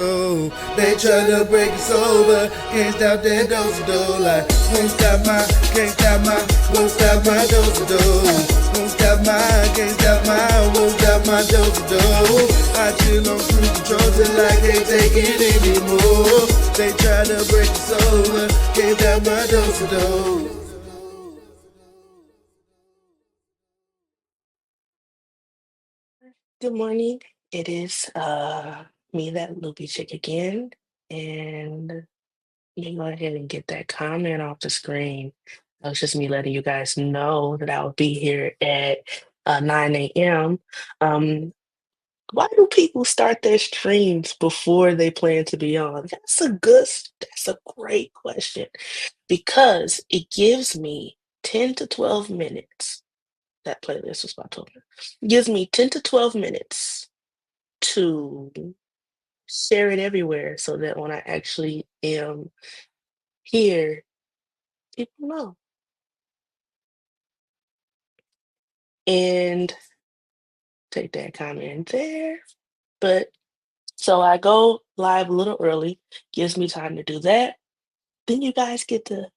Oh, they try to break us over, can't stop that dose of dough. Like, won't stop my, can't stop my, won't stop my dose of dough. Won't stop my, can't stop my, won't stop my dose of dough. I chill on cruise control till I can't take it anymore. They try to break us over, can't stop my dose of dough. Good morning. It is me, that loopy chick again, and let me go ahead and get that comment off the screen. That was just me letting you guys know that I will be here at 9 a.m. Um, why do people start their streams before they plan to be on? That's a great question because it gives me 10 to 12 minutes. That playlist was about 12 minutes. Gives me 10 to 12 minutes to share it everywhere so that when I actually am here, people know. And take that comment there. But so I go live a little early, gives me time to do that. Then you guys get to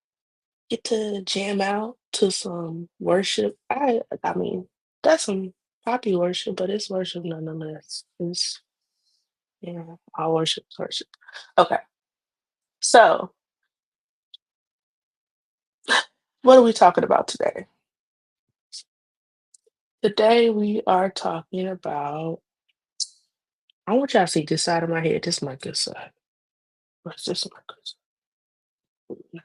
jam out to some worship. I mean, that's some poppy worship, but it's worship nonetheless. It's all worship is worship. Okay. So what are we talking about today? Today we are talking about. I want y'all to see this side of my head. This is my good side. What's this my good side?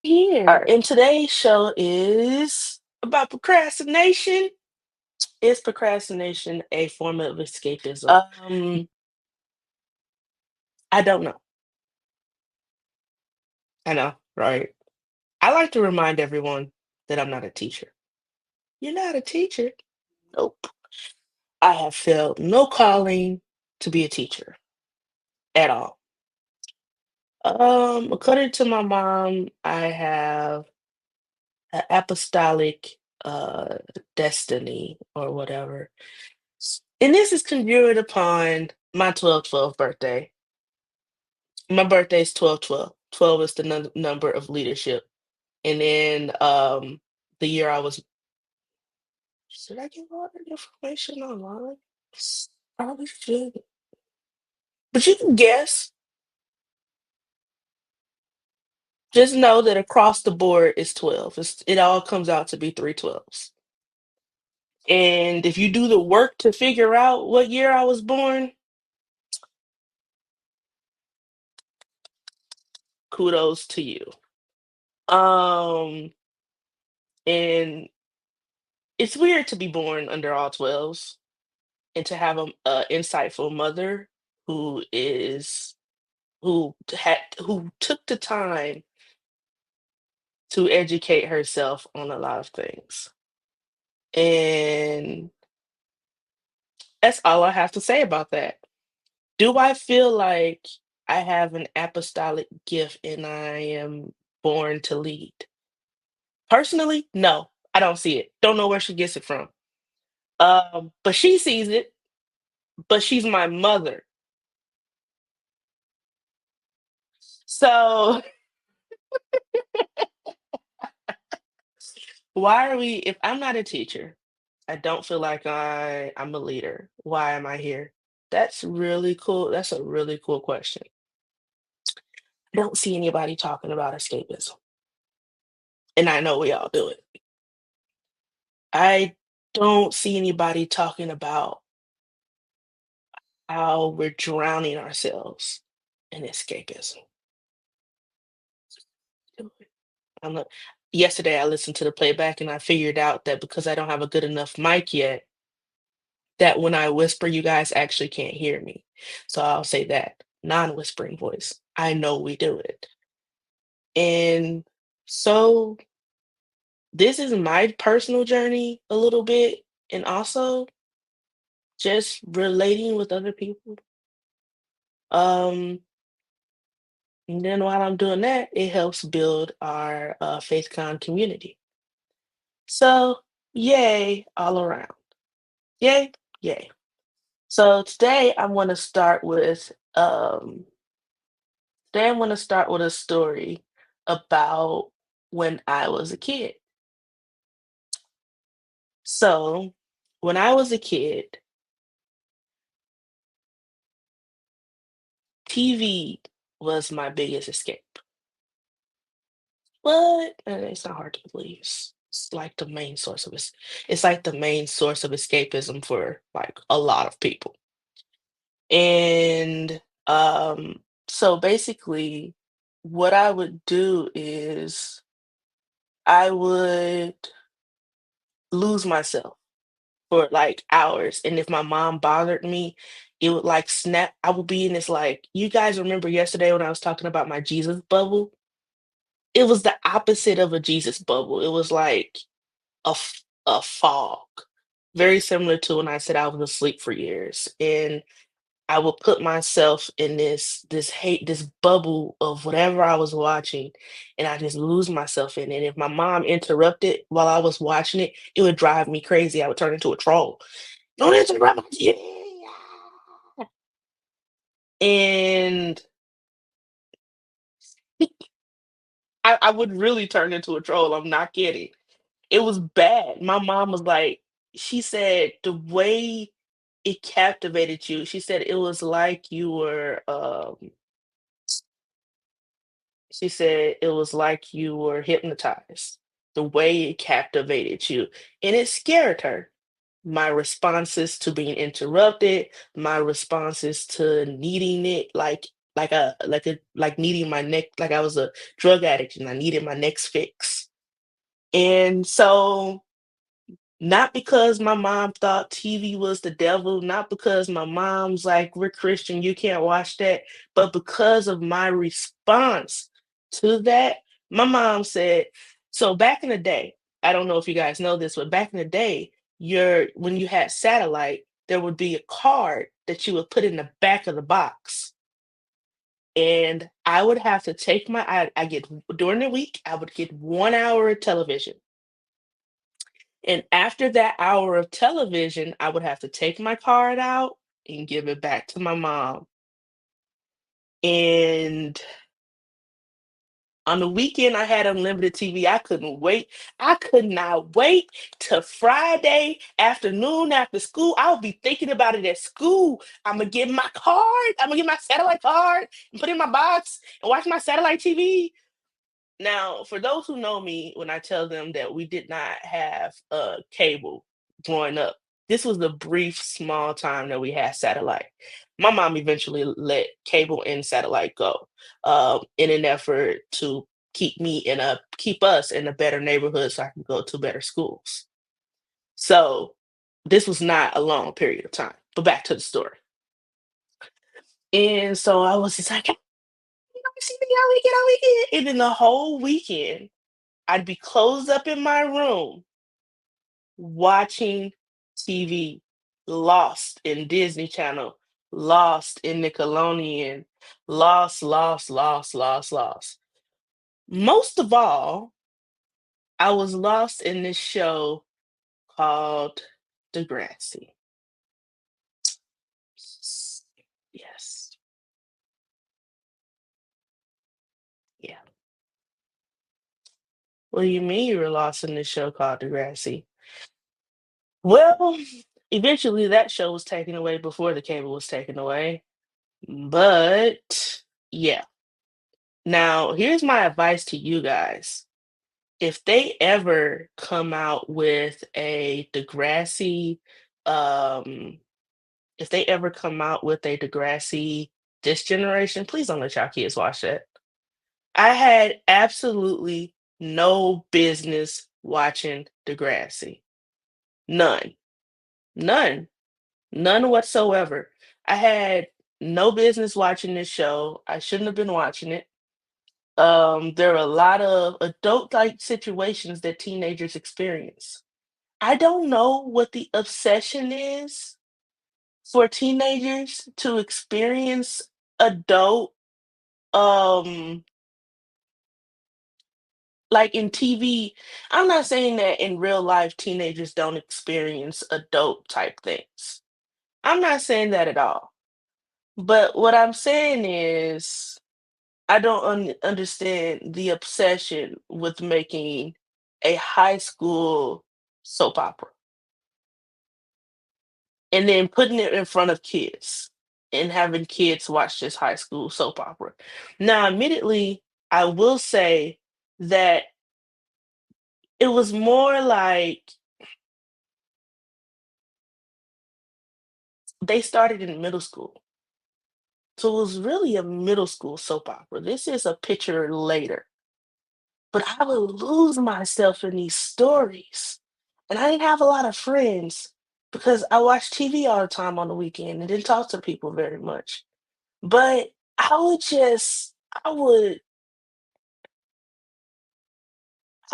Here. And today's show is about procrastination. Is procrastination a form of escapism? I don't know. I know, right? I like to remind everyone that I'm not a teacher. You're not a teacher? Nope. I have felt no calling to be a teacher at all. According to my mom, I have an apostolic uh destiny or whatever. And this is conjured upon my 12/12 birthday. My birthday is 12/12. 12 is the number of leadership. And then the year I was should I give all that information online? Probably should. But you can guess. Just know that across the board is 12. It all comes out to be 3/12s. And if you do the work to figure out what year I was born, kudos to you. Um, and it's weird to be born under all 12s and to have a insightful mother who is who took the time to educate herself on a lot of things. And that's all I have to say about that. Do I feel like I have an apostolic gift and I am born to lead? Personally, no, I don't see it. Don't know where she gets it from. But she sees it, but she's my mother. So why are we if I'm not a teacher, I don't feel like I'm a leader. Why am I here? That's really cool. That's a really cool question. I don't see anybody talking about escapism. And I know we all do it. I don't see anybody talking about how we're drowning ourselves in escapism. I'm not, yesterday I listened to the playback and I figured out that because I don't have a good enough mic yet, that when I whisper, you guys actually can't hear me. So I'll say that non-whispering voice. I know we do it. And so this is my personal journey a little bit, and also just relating with other people. Um, and then while I'm doing that, it helps build our FaithCon community. So, yay all around. Yay, yay. So today I want to start with Um, Today I'm going to start with a story about when I was a kid. So, when I was a kid, TV was my biggest escape. But it's not hard to believe. It's like the main source of it's like the main source of escapism for like a lot of people. And so basically what I would do is I would lose myself for like hours. And if my mom bothered me, it would like snap. I would be in this like, you guys remember yesterday when I was talking about my Jesus bubble? It was the opposite of a Jesus bubble. It was like a fog, very similar to when I said I was asleep for years. And I would put myself in this bubble of whatever I was watching, and I just lose myself in it. If my mom interrupted while I was watching it, it would drive me crazy. I would turn into a troll. Don't interrupt my TV. And I would really turn into a troll. I'm not kidding. It was bad. My mom was like, she said the way it captivated you, she said it was like you were she said it was like you were hypnotized, the way it captivated you, and it scared her. My responses to being interrupted, my responses to needing it like needing my neck like I was a drug addict and I needed my next fix. And so not because my mom thought TV was the devil, not because my mom's like, "We're Christian, you can't watch that," but because of my response to that, my mom said so back in the day, I don't know if you guys know this, but back in the day, when you had satellite, there would be a card that you would put in the back of the box, and I would have to take I get during the week, I would get 1 hour of television. And after that hour of television, I would have to take my card out and give it back to my mom. And on the weekend, I had unlimited TV. I couldn't wait. I could not wait till Friday afternoon after school. I would be thinking about it at school. I'm gonna get my card. I'm gonna get my satellite card and put it in my box and watch my satellite TV. Now, for those who know me, when I tell them that we did not have cable growing up, this was the brief, small time that we had satellite. My mom eventually let cable and satellite go in an effort to keep us in a better neighborhood so I can go to better schools. So this was not a long period of time. But back to the story. And so I was just like, see me all weekend, all weekend. And then the whole weekend, I'd be closed up in my room watching TV, lost in Disney Channel, lost in Nickelodeon, lost. Most of all, I was lost in this show called Degrassi. S- Yes, yeah. What do you mean you were lost in this show called Degrassi? Well, eventually that show was taken away before the cable was taken away. But yeah. Now, here's my advice to you guys. If they ever come out with a Degrassi, um, if they ever come out with a Degrassi this generation, please don't let y'all kids watch that. I had absolutely no business watching Degrassi. None. None. None whatsoever. I had no business watching this show. I shouldn't have been watching it. There are a lot of adult-like situations that teenagers experience. I don't know what the obsession is for teenagers to experience adult, um, like in TV. I'm not saying that in real life teenagers don't experience adult type things. I'm not saying that at all. But what I'm saying is, I don't understand the obsession with making a high school soap opera and then putting it in front of kids and having kids watch this high school soap opera. Now, admittedly, I will say that it was more like they started in middle school. So it was really a middle school soap opera. This is a picture later. But I would lose myself in these stories. And I didn't have a lot of friends because I watched TV all the time on the weekend and didn't talk to people very much. But I would just I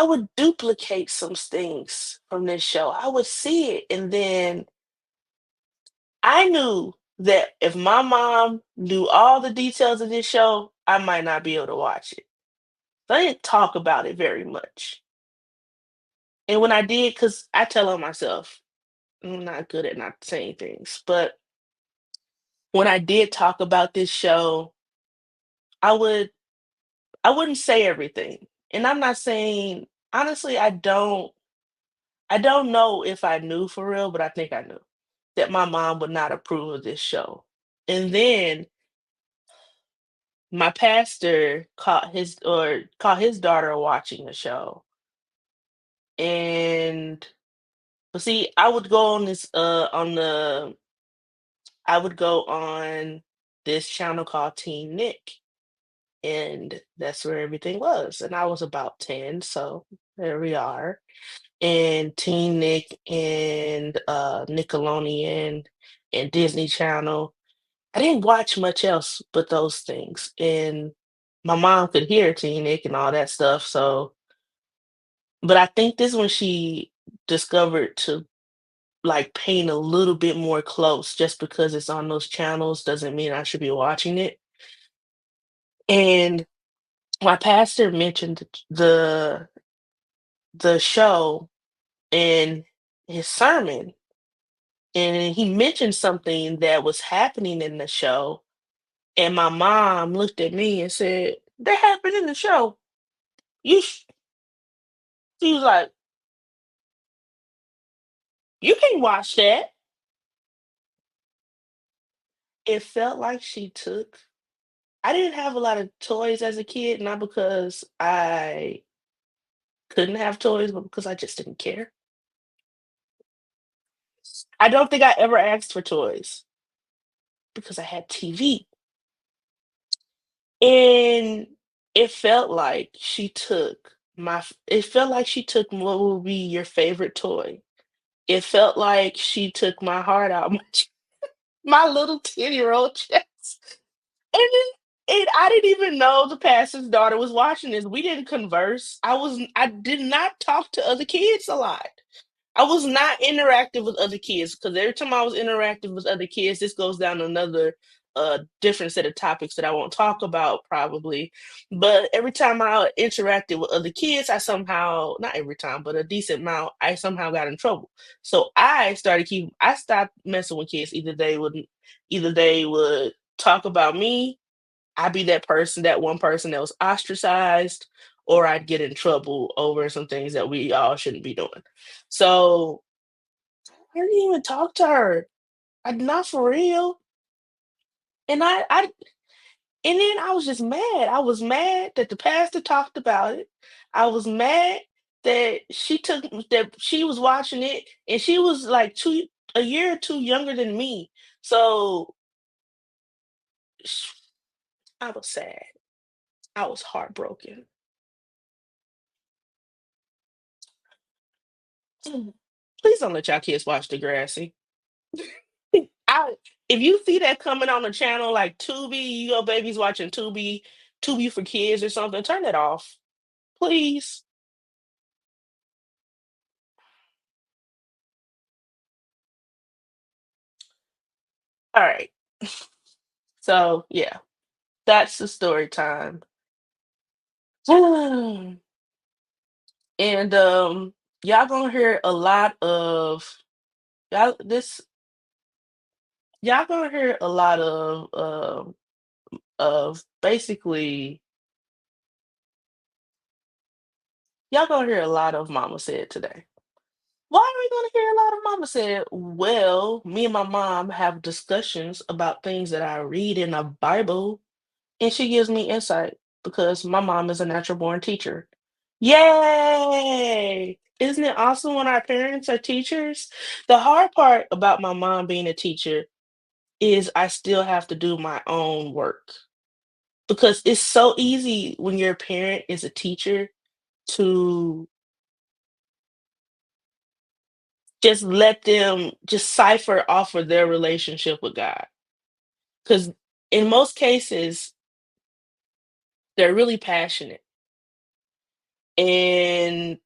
would duplicate some things from this show. I would see it and then I knew that if my mom knew all the details of this show, I might not be able to watch it. So I didn't talk about it very much. And when I did, because I tell on myself, I'm not good at not saying things. But when I did talk about this show, I would I wouldn't say everything. And I'm not saying honestly, I don't know if I knew for real, but I think I knew that my mom would not approve of this show. And then my pastor caught his daughter watching the show. And but see, I would go on this channel called Teen Nick, and that's where everything was. And I was about 10, so there we are. And Teen Nick and Nickelodeon and Disney Channel. I didn't watch much else but those things. And my mom could hear Teen Nick and all that stuff. So, but I think this one she discovered to like paying a little bit more close just because it's on those channels doesn't mean I should be watching it. And my pastor mentioned the show in his sermon, and he mentioned something that was happening in the show, and my mom looked at me and said, "That happened in the show." You sh-" She was like, "You can watch that." It felt like she took I didn't have a lot of toys as a kid, not because I couldn't have toys, but because I just didn't care. I don't think I ever asked for toys because I had TV. And it felt like she took what would be your favorite toy. It felt like she took my heart out my little 10-year-old chest. And I didn't even know the pastor's daughter was watching this. We didn't converse. I did not talk to other kids a lot. I was not interactive with other kids because every time I was interactive with other kids, this goes down another different set of topics that I won't talk about probably. But every time I interacted with other kids, I somehow not every time, but a decent amount, I somehow got in trouble. So I stopped messing with kids. Either they would talk about me, I'd be that one person that was ostracized, or I'd get in trouble over some things that we all shouldn't be doing. So I didn't even talk to her. Not for real. And and then I was just mad. I was mad that the pastor talked about it. I was mad that she was watching it and she was like a year or two younger than me. So sh- I was sad. I was heartbroken. Mm. Please don't let y'all kids watch Degrassi. I if you see that coming on the channel like Tubi, you go babies watching Tubi for kids or something, turn it off, please. All right. So yeah, that's the story time. And y'all gonna hear a lot of y'all this y'all gonna hear a lot of basically y'all gonna hear a lot of mama said today. Why are we gonna hear a lot of mama said? Well, me and my mom have discussions about things that I read in the Bible, and she gives me insight because my mom is a natural born teacher. Yay! Isn't it awesome when our parents are teachers? The hard part about my mom being a teacher is I still have to do my own work because it's so easy when your parent is a teacher to just let them just cipher off of their relationship with God. Because in most cases, they're really passionate and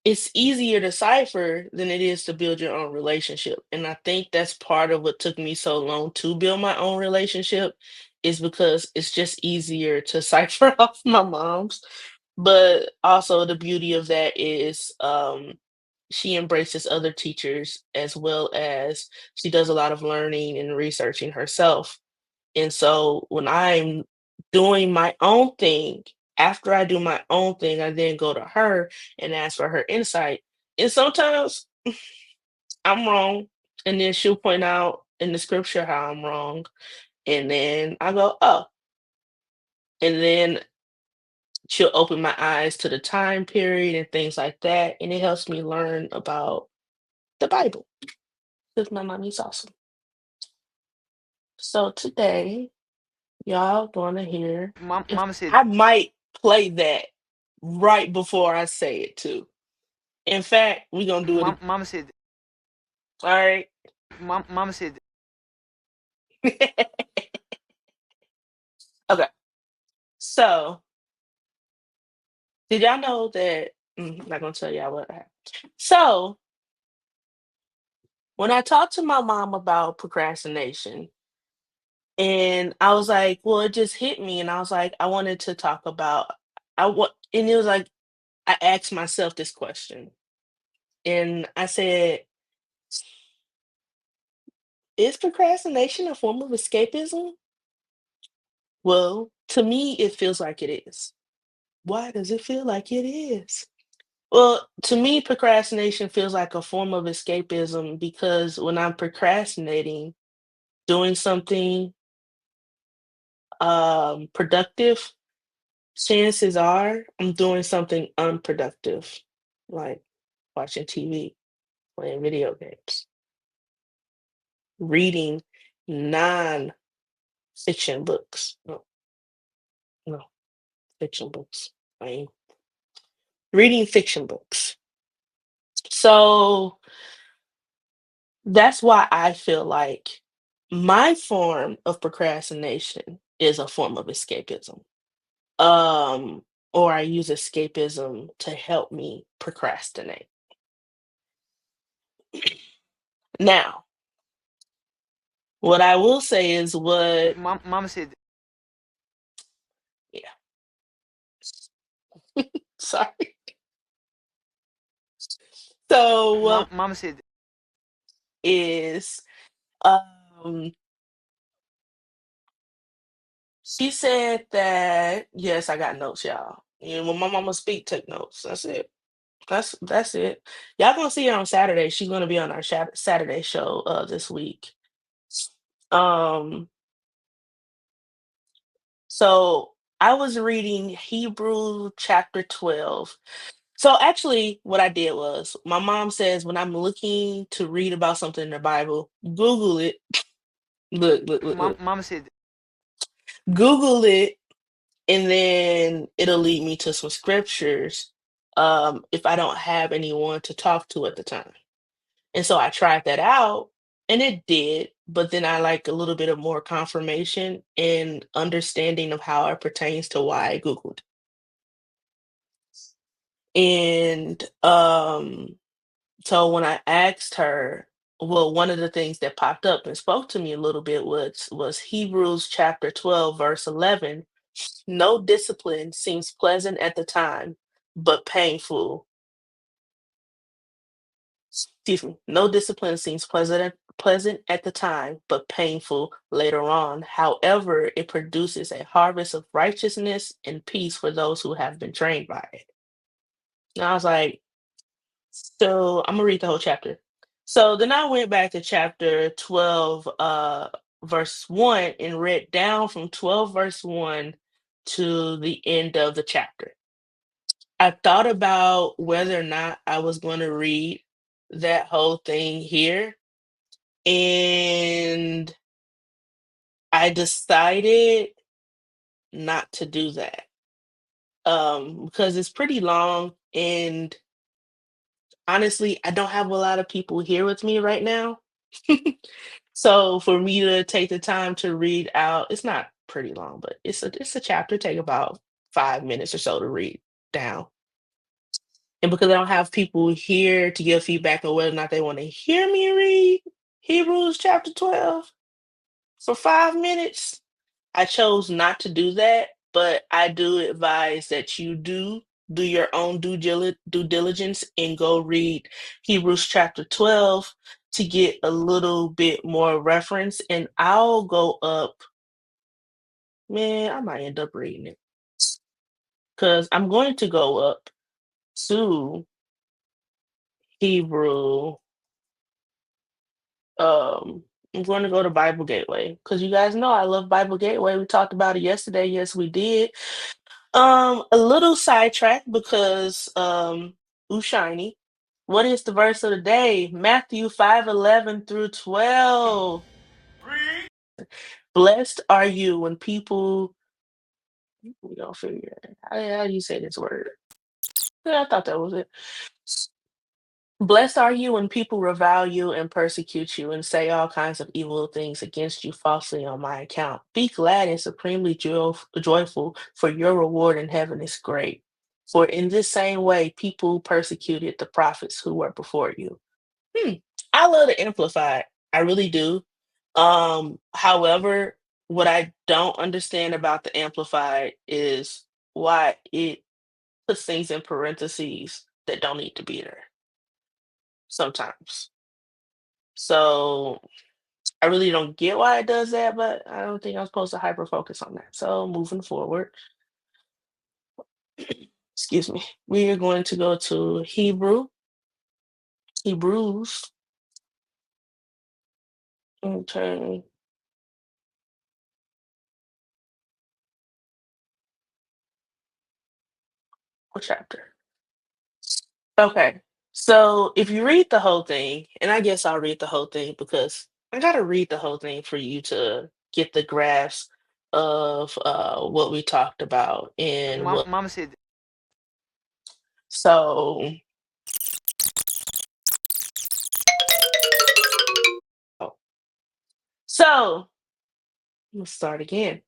it's easier to cipher than it is to build your own relationship. And I think that's part of what took me so long to build my own relationship is because it's just easier to cipher off my mom's. But also the beauty of that is she embraces other teachers as well as she does a lot of learning and researching herself. And so when I'm doing my own thing, after I do my own thing, I then go to her and ask for her insight. And sometimes I'm wrong. And then she'll point out in the scripture how I'm wrong. And then I go, oh. And then she'll open my eyes to the time period and things like that. And it helps me learn about the Bible because my mommy's awesome. So today, y'all gonna hear if Mama said, I might play that right before I say it too. In fact, we're gonna do it. Mama said, All right. Mama said, Okay. So, did y'all know that? I'm not gonna tell y'all what happened. So, when I talked to my mom about procrastination, and I was like, well, it just hit me, and I was like, I wanted to talk about. And it was like I asked myself this question, and I said, is procrastination a form of escapism? Well, to me, it feels like it is. Why does it feel like it is? Well, to me, procrastination feels like a form of escapism because when I'm procrastinating, doing something productive, chances are I'm doing something unproductive, like watching TV, playing video games, reading non-fiction books. No, no, fiction books. I mean, reading fiction books. So that's why I feel like my form of procrastination is a form of escapism. Um, or I use escapism to help me procrastinate. Now, what I will say is what, Mama said, yeah, sorry. So what Mama said, is um she said that yes, I got notes, y'all. You know, when my mama speak, take notes. That's it. That's it. Y'all gonna see her on Saturday. She's gonna be on our Saturday show this week. Um, so I was reading Hebrew chapter 12. So actually, what I did was my mom says when I'm looking to read about something in the Bible, Google it. Look. Mama said, Google it, and then it'll lead me to some scriptures. If I don't have anyone to talk to at the time. And so I tried that out and it did, but then I like a little bit of more confirmation and understanding of how it pertains to why I Googled. And so when I asked her, well, one of the things that popped up and spoke to me a little bit was Hebrews chapter 12, verse 11. No discipline seems pleasant at the time, but painful. Excuse me. No discipline seems pleasant at the time, but painful later on. However, it produces a harvest of righteousness and peace for those who have been trained by it. And I was like, so I'm gonna read the whole chapter. So then I went back to chapter 12, verse 1, and read down from 12, verse 1 to the end of the chapter. I thought about whether or not I was going to read that whole thing here, and I decided not to do that because it's pretty long, and honestly, I don't have a lot of people here with me right now. So for me to take the time to read out, it's not pretty long, but it's a chapter, take about 5 minutes or so to read down. And because I don't have people here to give feedback on whether or not they want to hear me read Hebrews chapter 12 for 5 minutes, I chose not to do that. But I do advise that you do your own due diligence and go read Hebrews chapter 12 to get a little bit more reference. And I'll go up, man, I might end up reading it because I'm going to go up to Hebrew. I'm going to go to Bible Gateway because you guys know I love Bible Gateway. We talked about it yesterday. Yes, we did. A little sidetracked because ooh shiny. What is the verse of the day? Matthew 5:11 through 12. Blessed are you when people, we don't figure it. How do you say this word? Yeah, I thought that was it. Blessed are you when people revile you and persecute you and say all kinds of evil things against you falsely on my account. Be glad and supremely joyful, for your reward in heaven is great. For in this same way, people persecuted the prophets who were before you. Hmm. I love the Amplified. I really do. However, what I don't understand about the Amplified is why it puts things in parentheses that don't need to be there sometimes. So I really don't get why it does that, but I don't think I'm supposed to hyper focus on that. So moving forward, excuse me, we are going to go to Hebrews. Okay, what chapter? Okay, so if you read the whole thing, and I guess I'll read the whole thing because I gotta read the whole thing for you to get the grasp of what we talked about and what. Mama said, So, oh, so let's start again.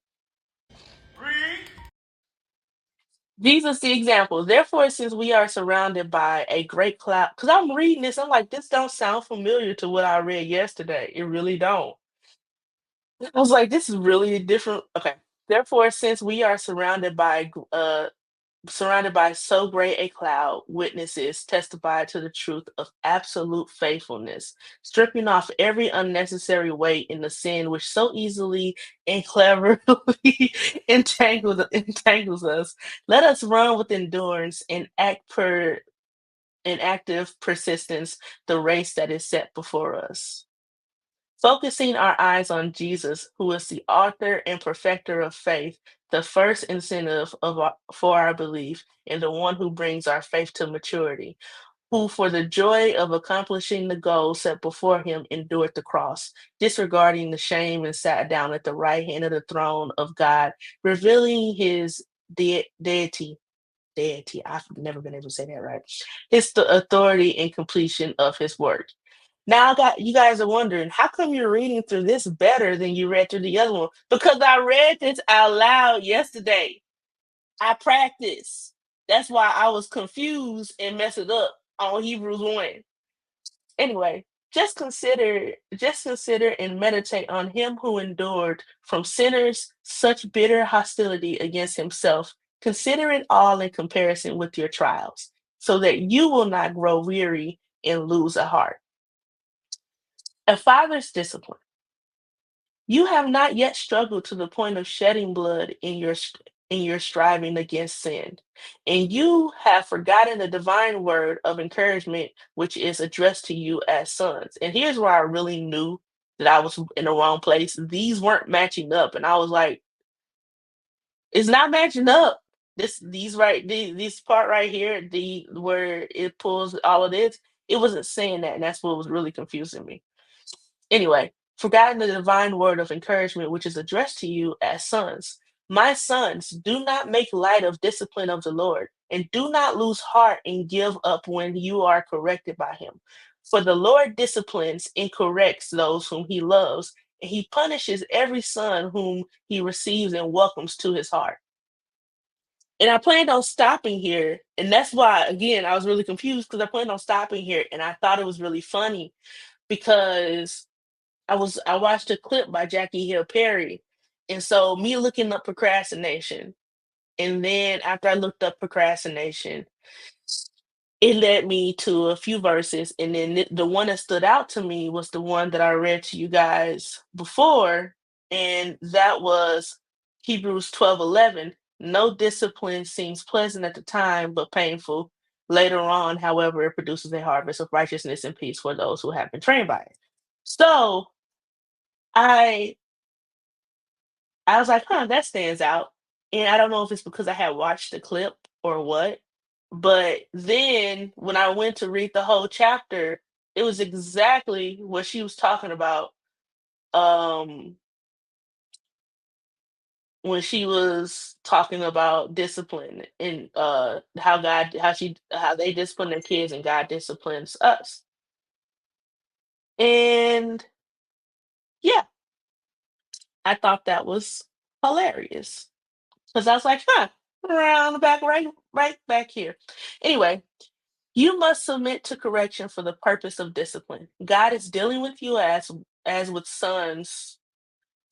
Jesus the example. Therefore, since we are surrounded by a great cloud, because I'm reading this, I'm like, this don't sound familiar to what I read yesterday. It really don't. I was like, this is really different. Okay. Therefore, since we are surrounded by so great a cloud, witnesses testify to the truth of absolute faithfulness, stripping off every unnecessary weight in the sin which so easily and cleverly entangles us. Let us run with endurance and active persistence the race that is set before us. Focusing our eyes on Jesus, who is the author and perfecter of faith, the first incentive for our belief, and the one who brings our faith to maturity, who, for the joy of accomplishing the goal set before him, endured the cross, disregarding the shame, and sat down at the right hand of the throne of God, revealing his deity. Deity, I've never been able to say that right. His the authority and completion of his work. Now I got you guys are wondering, how come you're reading through this better than you read through the other one? Because I read this out loud yesterday. I practiced. That's why I was confused and messed it up on Hebrews 1. Anyway, just consider and meditate on him who endured from sinners such bitter hostility against himself. Consider it all in comparison with your trials, so that you will not grow weary and lose a heart. A father's discipline. You have not yet struggled to the point of shedding blood in your striving against sin, and you have forgotten the divine word of encouragement which is addressed to you as sons. And here's where I really knew that I was in the wrong place. These weren't matching up, and I was like, "It's not matching up." This part right here, the where it pulls all of this, it wasn't saying that, and that's what was really confusing me. Anyway, forgotten the divine word of encouragement which is addressed to you as sons. My sons, do not make light of discipline of the Lord, and do not lose heart and give up when you are corrected by him. For the Lord disciplines and corrects those whom he loves, and he punishes every son whom he receives and welcomes to his heart. And I planned on stopping here. And that's why, again, I was really confused because I planned on stopping here and I thought it was really funny because I watched a clip by Jackie Hill Perry, and so me looking up procrastination, and then after I looked up procrastination, it led me to a few verses, and then the one that stood out to me was the one that I read to you guys before, and that was Hebrews 12:11. No discipline seems pleasant at the time, but painful. Later on, however, it produces a harvest of righteousness and peace for those who have been trained by it. So I I was like, "Huh, that stands out." And I don't know if it's because I had watched the clip or what, but then when I went to read the whole chapter, it was exactly what she was talking about, um, when she was talking about discipline and, how they discipline their kids and God disciplines us. And, yeah, I thought that was hilarious because I was like, "Huh, around the back right back here." Anyway, you must submit to correction for the purpose of discipline. God is dealing with you as with sons.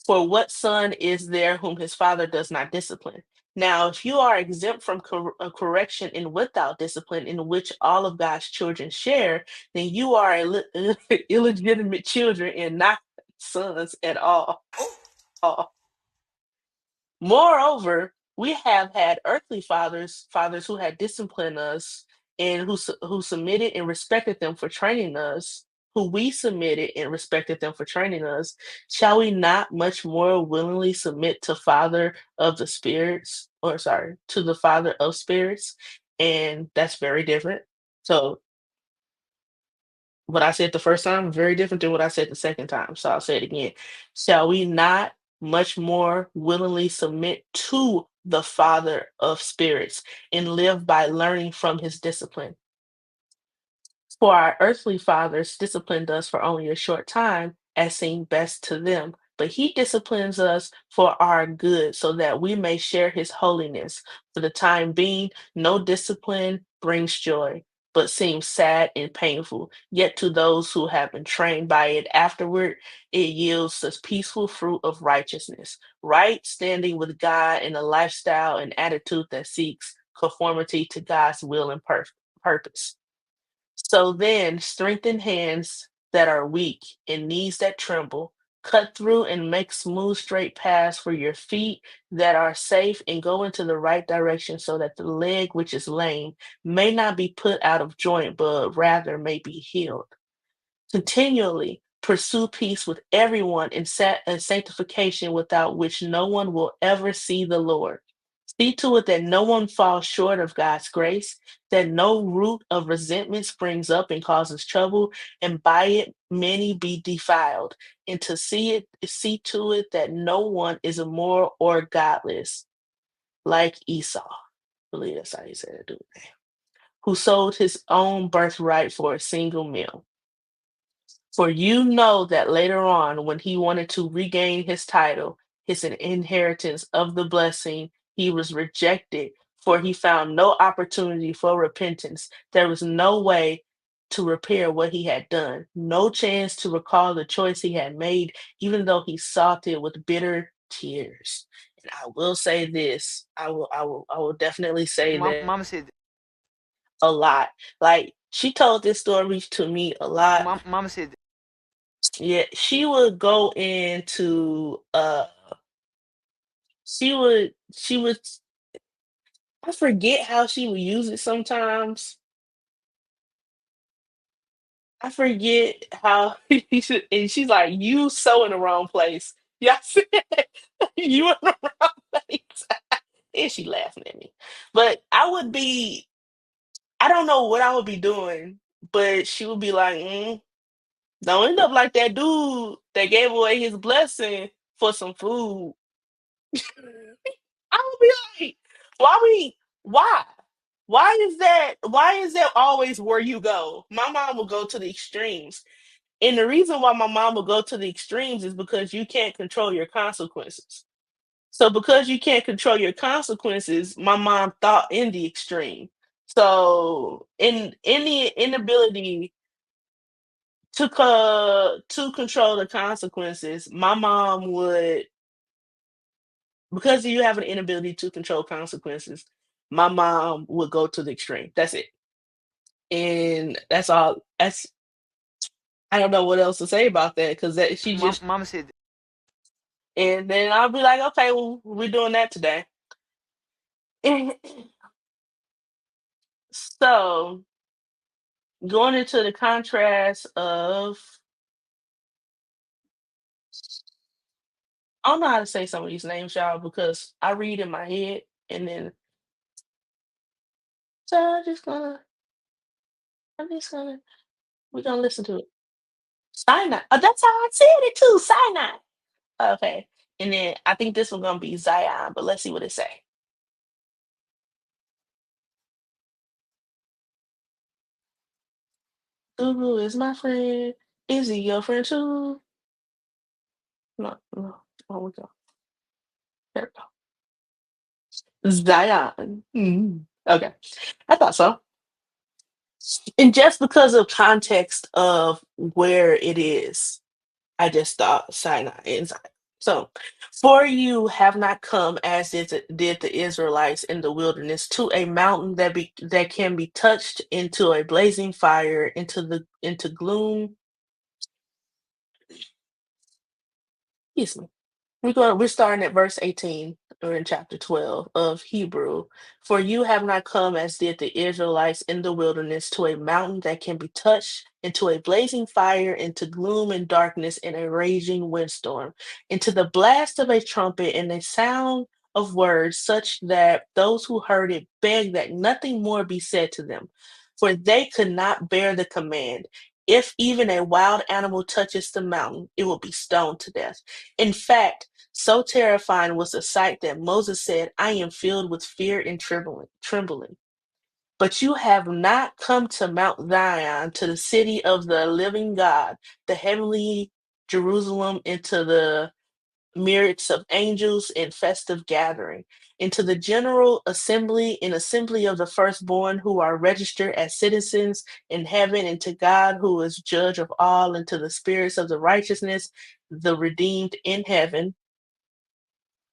For what son is there whom his father does not discipline? Now, if you are exempt from correction and without discipline, in which all of God's children share, then you are illegitimate children and not sons at all. Moreover, we have had earthly fathers who had disciplined us and who submitted and respected them for training us, who we submitted and respected them for training us. Shall we not much more willingly submit to Father of the spirits, or sorry, to the Father of spirits? And that's very different. So what I said the first time, very different than what I said the second time. So I'll say it again. Shall we not much more willingly submit to the Father of spirits and live by learning from his discipline? For our earthly fathers disciplined us for only a short time, as seemed best to them. But he disciplines us for our good, so that we may share his holiness. For the time being, no discipline brings joy, but seems sad and painful. Yet to those who have been trained by it afterward, it yields the peaceful fruit of righteousness, right standing with God, in a lifestyle and attitude that seeks conformity to God's will and purpose. So then, strengthen hands that are weak and knees that tremble. Cut through and make smooth, straight paths for your feet that are safe, and go into the right direction so that the leg which is lame may not be put out of joint, but rather may be healed. Continually pursue peace with everyone and sanctification, without which no one will ever see the Lord. See to it that no one falls short of God's grace, that no root of resentment springs up and causes trouble, and by it many be defiled. And to see to it that no one is immoral or godless, like Esau. I believe that's how he said it, dude. Who sold his own birthright for a single meal. For you know that later on, when he wanted to regain his title, his inheritance of the blessing, he was rejected, for he found no opportunity for repentance. There was no way to repair what he had done, no chance to recall the choice he had made, even though he sought it with bitter tears. And I will say this, I will definitely say that Mama said, a lot. Like, she told this story to me a lot. Mama said, Yeah, she would go into she would I forget how she would use it sometimes. I forget how and she's like, "You so in the wrong place." Yeah, I said, "You in the wrong place." And she laughing at me. But I don't know what I would be doing, but she would be like, don't end up like that dude that gave away his blessing for some food. I would be like, why we why? Why is that always where you go? My mom will go to the extremes. And the reason why my mom will go to the extremes is because you can't control your consequences. So because you can't control your consequences, my mom thought in the extreme. So in the inability to control the consequences, my mom would, because you have an inability to control consequences, my mom would go to the extreme. That's it. And that's all. That's I don't know what else to say about that because that she Mom, just mom said, and then I'll be like, okay, well, we're doing that today. So going into the contrast of I don't know how to say some of these names, y'all, because I read in my head and then so I'm just gonna we're gonna listen to it. Sinai. Oh, that's how I said it too. Sinai. Okay. And then I think this one's gonna be Zion, but let's see what it say. Google is my friend. Is he your friend too? No, no. Oh, we go. There we go. Zion. Okay. I thought so. And just because of context of where it is, I just thought Sinai and Zion. So, for you have not come as did the Israelites in the wilderness to a mountain that can be touched, into a blazing fire, into gloom. Excuse me. We're starting at verse 18 or in chapter 12 of Hebrew. For you have not come as did the Israelites in the wilderness to a mountain that can be touched, into a blazing fire, into gloom and darkness and a raging windstorm, into the blast of a trumpet and a sound of words, such that those who heard it begged that nothing more be said to them, for they could not bear the command. If even a wild animal touches the mountain, it will be stoned to death. In fact, so terrifying was the sight that Moses said, I am filled with fear and trembling. But you have not come to Mount Zion, to the city of the living God, the heavenly Jerusalem, into the myriads of angels in festive gathering, into the general assembly and assembly of the firstborn who are registered as citizens in heaven, and to God who is judge of all, and to the spirits of the righteousness, the redeemed in heaven,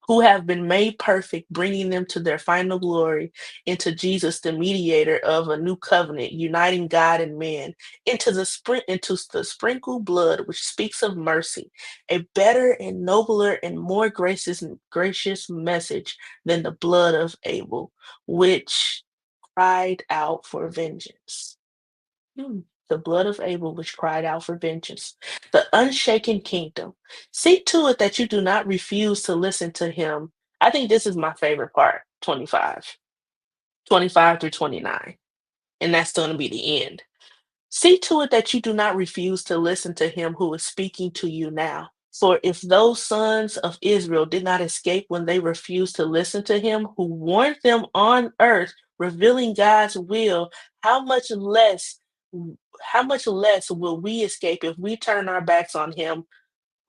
who have been made perfect, bringing them to their final glory, into Jesus, the mediator of a new covenant, uniting God and man, into the sprinkled blood which speaks of mercy, a better and nobler and more gracious message than the blood of Abel, which cried out for vengeance. The blood of Abel, which cried out for vengeance. The unshaken kingdom. See to it that you do not refuse to listen to him. I think this is my favorite part, 25 through 29. And that's going to be the end. See to it that you do not refuse to listen to him who is speaking to you now. For if those sons of Israel did not escape when they refused to listen to him who warned them on earth, revealing God's will, how much less how much less will we escape if we turn our backs on him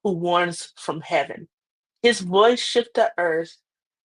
who warns from heaven? His voice shook the earth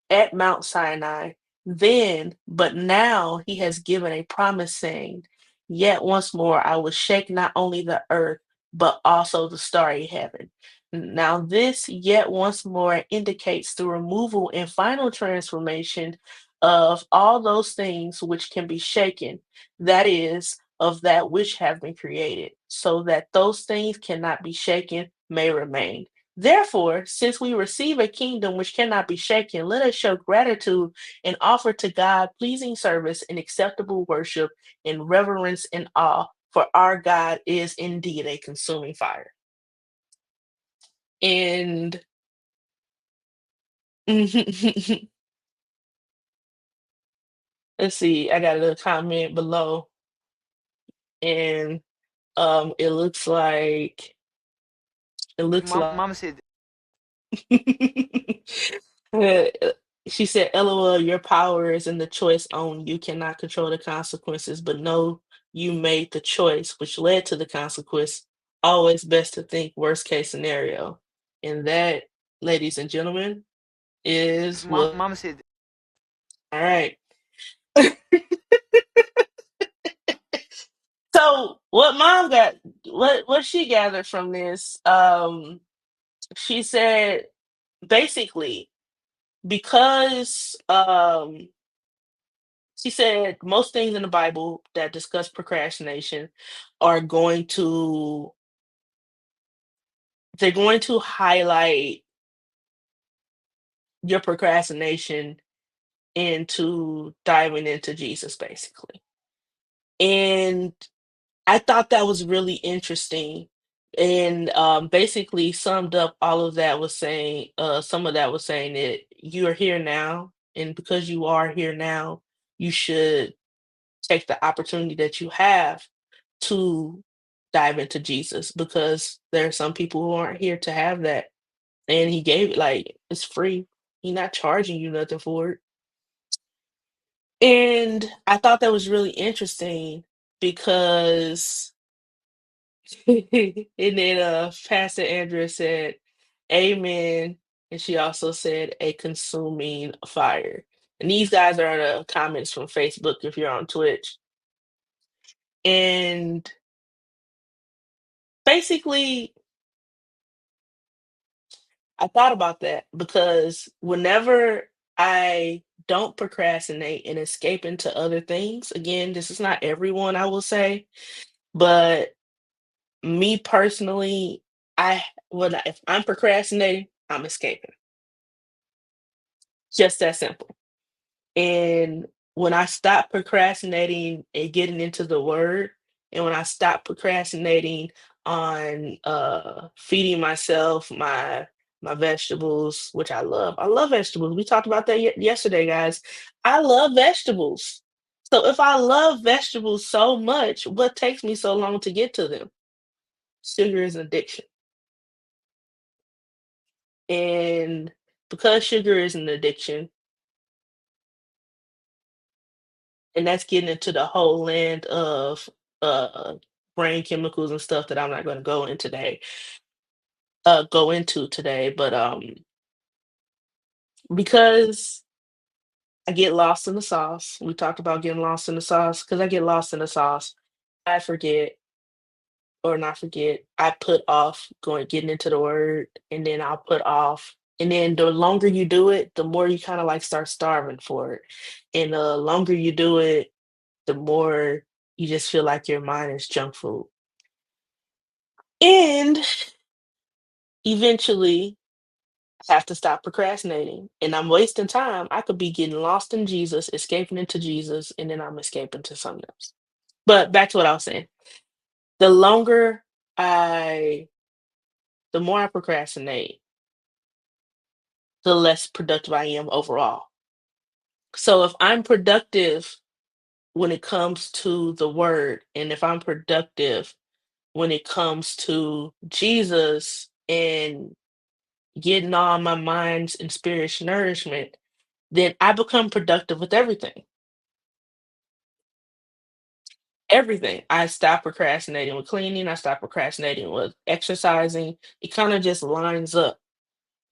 at Mount Sinai. Then, but now he has given a promise saying, yet once more I will shake not only the earth, but also the starry heaven. Now, this yet once more indicates the removal and final transformation of all those things which can be shaken. That is, of that which have been created, so that those things cannot be shaken may remain. Therefore, since we receive a kingdom which cannot be shaken, let us show gratitude and offer to God pleasing service and acceptable worship in reverence and awe, for our God is indeed a consuming fire. And let's see, I got a little comment below, and it looks like it looks like Mom said, Uh, she said, LOL, your power is in the choice only. You cannot control the consequences, but know you made the choice, which led to the consequence. Always best to think worst case scenario. And that, ladies and gentlemen, is what. Mom said, All right. So what mom got, what she gathered from this, she said basically because she said most things in the Bible that discuss procrastination are going to they're going to highlight your procrastination into diving into Jesus basically. And I thought that was really interesting, and basically summed up all of that was saying some of that was saying that you are here now, and because you are here now, you should take the opportunity that you have to dive into Jesus, because there are some people who aren't here to have that. And he gave it like it's free. He's not charging you nothing for it. And I thought that was really interesting because and then Pastor Andrea said, Amen. And she also said a consuming fire. And these guys are the comments from Facebook if you're on Twitch. And basically I thought about that because whenever I don't procrastinate and escape into other things, again, this is not everyone, I will say, but me personally, I if I'm procrastinating, I'm escaping. Just that simple. And when I stop procrastinating and getting into the word, and when I stop procrastinating on feeding myself my vegetables, which I love. I love vegetables. We talked about that yesterday, guys. I love vegetables. So if I love vegetables so much, what takes me so long to get to them? Sugar is an addiction. And because sugar is an addiction, and that's getting into the whole land of uh brain chemicals and stuff that I'm not going to go into today, but because I get lost in the sauce. We talked about getting lost in the sauce. Because I get lost in the sauce, I forget, or not forget, I put off getting into the word, and then I'll put off, and then the longer you do it, the more you kind of like start starving for it, and the longer you do it, the more you just feel like your mind is junk food. And eventually, I have to stop procrastinating. And I'm wasting time. I could be getting lost in Jesus, escaping into Jesus, and then I'm escaping to something else. But back to what I was saying. The longer I, the more I procrastinate, the less productive I am overall. So if I'm productive when it comes to the word, and if I'm productive when it comes to Jesus and getting all my mind's and spirit's nourishment, then I become productive with everything. Everything. I stop procrastinating with cleaning. I stop procrastinating with exercising. It kind of just lines up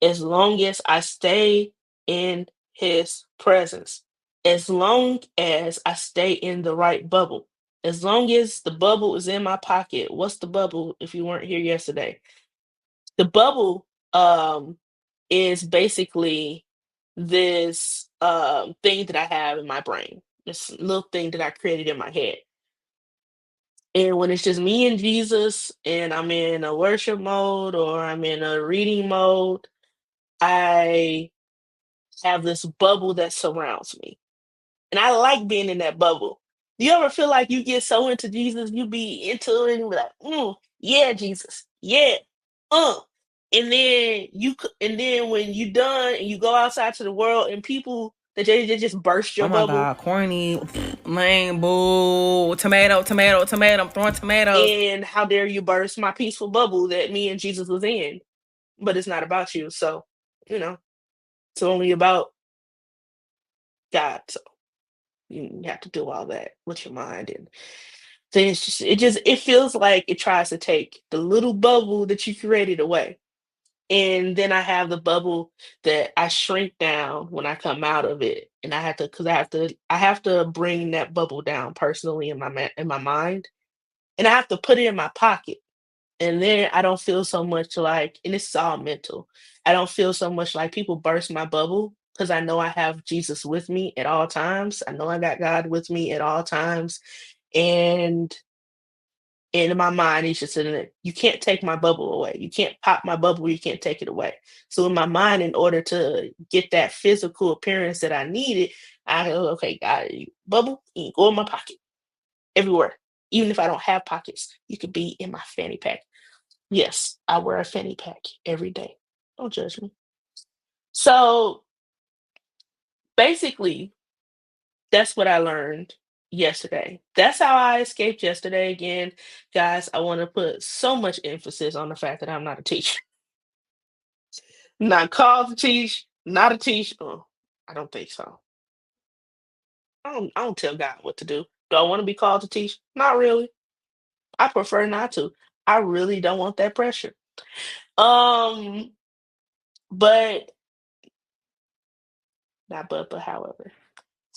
as long as I stay in his presence, as long as I stay in the right bubble, as long as the bubble is in my pocket. What's the bubble if you weren't here yesterday? The bubble is basically this thing that I have in my brain, this little thing that I created in my head. And when it's just me and Jesus and I'm in a worship mode or I'm in a reading mode, I have this bubble that surrounds me. And I like being in that bubble. Do you ever feel like you get so into Jesus, you be into it and you be like, yeah, Jesus, yeah, uh. And then when you done and you go outside to the world and people that they just burst Oh your my bubble, god, corny, lame, boo, tomato, tomato, tomato. I'm throwing tomatoes. and how dare you burst my peaceful bubble that me and Jesus was in? But it's not about you, so you know it's only about God. So you have to do all that with your mind, and then it feels like it tries to take the little bubble that you created away. And then I have the bubble that I shrink down when I come out of it, and I have to because I have to bring that bubble down personally in in my mind, and I have to put it in my pocket. And then I don't feel so much like, and this is all mental. I don't feel so much like people burst my bubble because I know I have Jesus with me at all times. I know I got God with me at all times, and in my mind, he's just sitting there. You can't take my bubble away. You can't pop my bubble. You can't take it away. So in my mind, in order to get that physical appearance that I needed, I go, okay, got it. Bubble, you can go in my pocket everywhere. Even if I don't have pockets, you could be in my fanny pack. Yes, I wear a fanny pack every day. Don't judge me. So basically, that's what I learned yesterday. That's how I escaped yesterday. Again, guys, I want to put so much emphasis on the fact that I'm not a teacher. Not called to teach, not a teacher. Oh, I don't think so. I don't tell God what to do. Do I want to be called to teach? Not really. I prefer not to. I really don't want that pressure. Um, but not but however.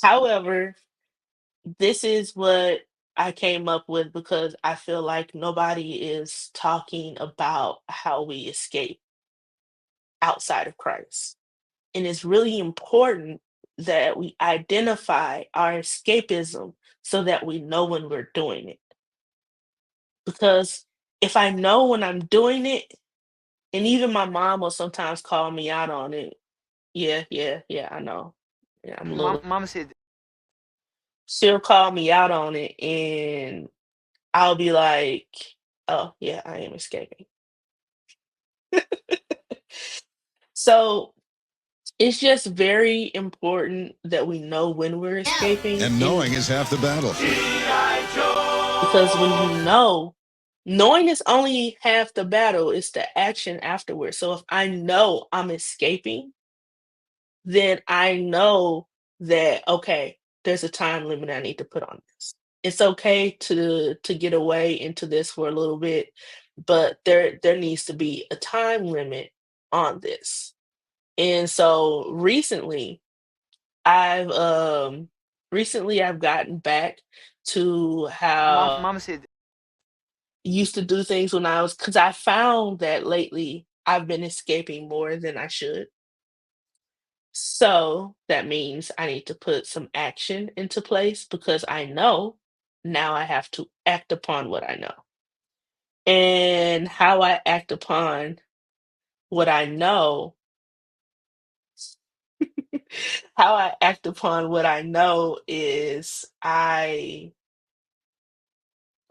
However, this is what I came up with because I feel like nobody is talking about how we escape outside of Christ. And it's really important that we identify our escapism so that we know when we're doing it. Because if I know when I'm doing it, and even my mom will sometimes call me out on it. Yeah, yeah, yeah, I know. Yeah, I'm a little. Mama said, She'll call me out on it, and I'll be like, "Oh, yeah, I am escaping." So, it's just very important that we know when we're escaping, And and knowing is half the battle. because when you know, knowing is only half the battle, it's the action afterwards. So if I know I'm escaping, then I know that, okay, there's a time limit I need to put on this. It's okay to get away into this for a little bit, but there needs to be a time limit on this. And so I've recently I've gotten back to how Mama said, I used to do things when I was because I found that lately I've been escaping more than I should. So that means I need to put some action into place because I know now I have to act upon what I know. And how I act upon what I know, how I act upon what I know is I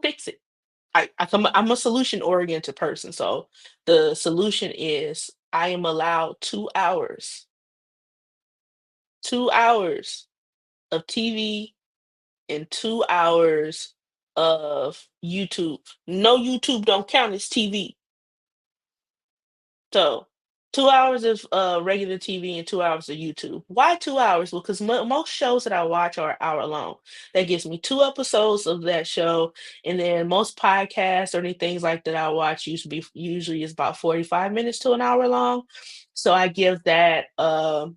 fix it. I'm a solution oriented person. So the solution is I am allowed 2 hours, 2 hours of TV and 2 hours of YouTube. No, YouTube don't count as TV. So 2 hours of regular TV and 2 hours of YouTube. Why 2 hours? Well, because most shows that I watch are an hour long. That gives me 2 episodes of that show, and then most podcasts or any things like that I watch usually is about 45 minutes to an hour long. So I give that a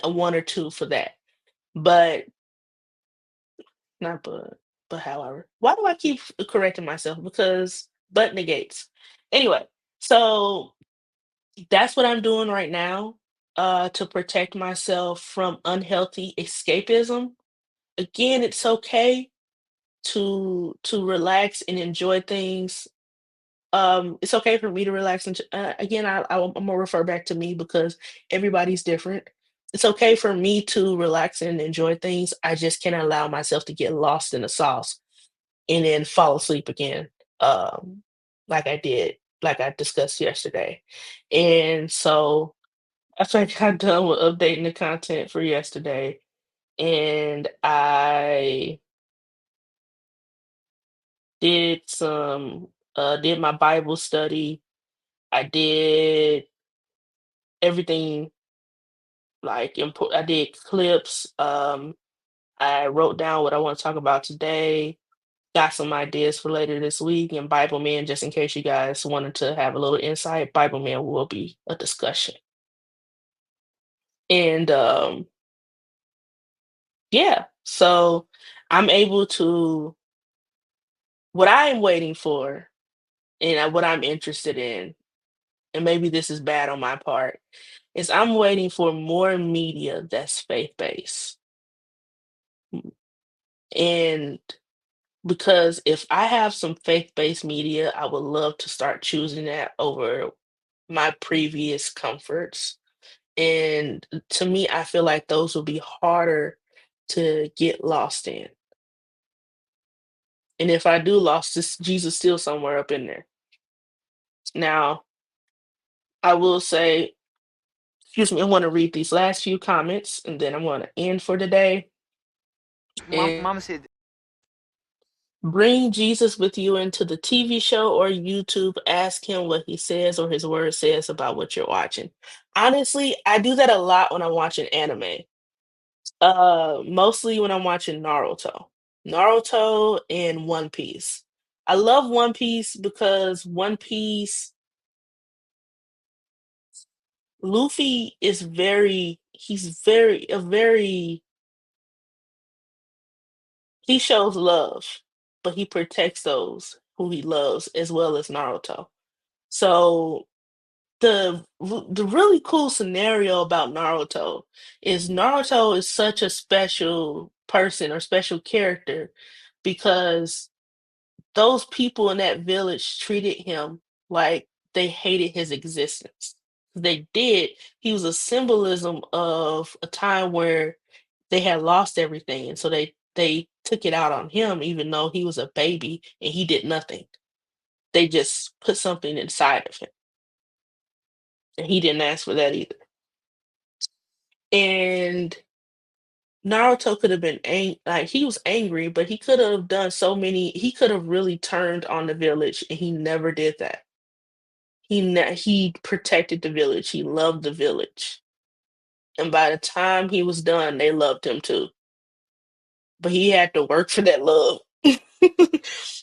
one or two for that. But not but however. Why do I keep correcting myself? Because but negates. Anyway, so that's what I'm doing right now to protect myself from unhealthy escapism. Again, it's okay. to relax and enjoy things. It's okay for me to relax and again, I'm gonna refer back to me because everybody's different. It's okay for me to relax and enjoy things. I just can't allow myself to get lost in the sauce and then fall asleep again. Um, like I did, like I discussed yesterday. And so after I got done with updating the content for yesterday, and I did my Bible study. I did everything I did clips. I wrote down what I want to talk about today. Got some ideas for later this week. And Bible Man, just in case you guys wanted to have a little insight, Bible Man will be a discussion. And yeah, so I'm able to what I am waiting for and what I'm interested in, and maybe this is bad on my part, is I'm waiting for more media that's faith based. And because if I have some faith based media, I would love to start choosing that over my previous comforts. And to me, I feel like those will be harder to get lost in. And if I do lost, this Jesus still somewhere up in there. Now, I will say, excuse me, I want to read these last few comments and then I'm going to end for today. And Mom said, bring Jesus with you into the TV show or YouTube. Ask him what he says or his word says about what you're watching. Honestly, I do that a lot when I'm watching anime. Mostly when I'm watching Naruto. Naruto and One Piece. I love One Piece because One Piece Luffy is he's very a very he shows love, but he protects those who he loves as well as Naruto. So the really cool scenario about Naruto is such a special person or special character because those people in that village treated him like they hated his existence. They did. He was a symbolism of a time where they had lost everything, and so they took it out on him, even though he was a baby and he did nothing. They just put something inside of him, and he didn't ask for that either. And Naruto could have been like he was angry, but he could have done so many. He could have really turned on the village, and he never did that. He protected the village. He loved the village, and by the time he was done, they loved him too. But he had to work for that love.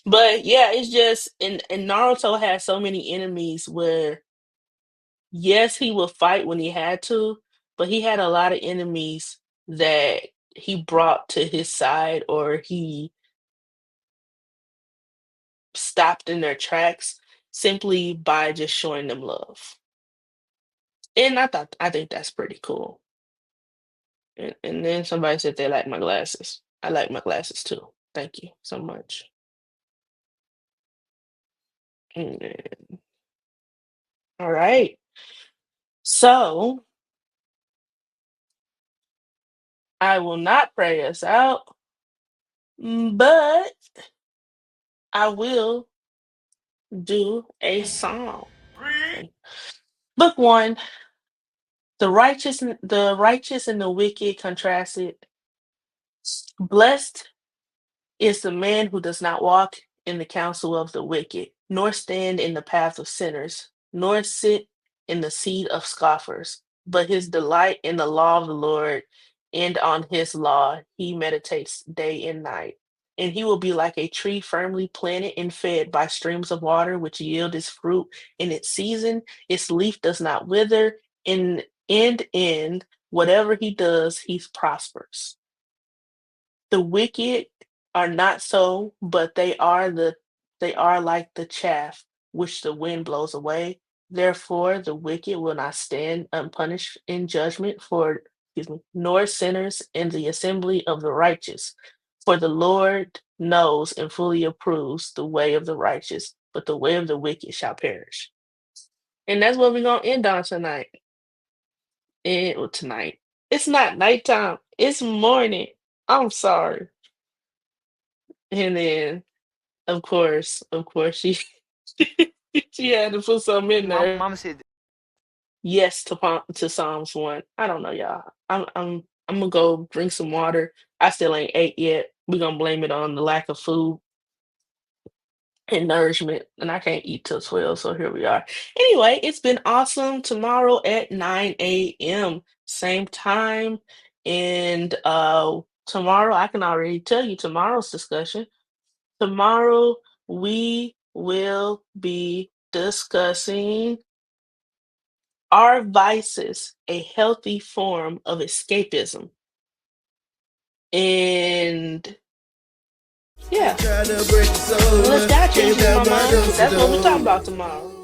But yeah, it's just and Naruto had so many enemies where yes, he would fight when he had to, but he had a lot of enemies that he brought to his side or he stopped in their tracks simply by just showing them love. And I think that's pretty cool. And then somebody said they like my glasses. I like my glasses too. Thank you so much. Mm, all right. So I will not pray us out, but I will do a song. Okay. Book one, the righteous and the wicked contrasted. Blessed is the man who does not walk in the counsel of the wicked, nor stand in the path of sinners, nor sit in the seat of scoffers, but his delight in the law of the Lord, and on his law he meditates day and night. And he will be like a tree firmly planted and fed by streams of water, which yield its fruit in its season. Its leaf does not wither, and in whatever he does, he prospers. The wicked are not so, but they are like the chaff which the wind blows away. Therefore the wicked will not stand unpunished in judgment, for excuse me, nor sinners in the assembly of the righteous. For the Lord knows and fully approves the way of the righteous, but the way of the wicked shall perish. And that's what we're gonna end on tonight. Tonight. It's not nighttime. It's morning. I'm sorry. And then, of course, she she had to put something in there. Mama said Yes to Psalms 1. I don't know, y'all. I'm gonna go drink some water. I still ain't ate yet. We're gonna blame it on the lack of food and nourishment, and I can't eat till 12, so here we are. Anyway, it's been awesome. Tomorrow at 9 a.m. same time, and tomorrow I can already tell you tomorrow's discussion. Tomorrow we will be discussing, are vices a healthy form of escapism? And yeah, Try to break the soul. unless God changes my Can't stop mind, my 'cause that's what we're talking dose-a-dose. about tomorrow.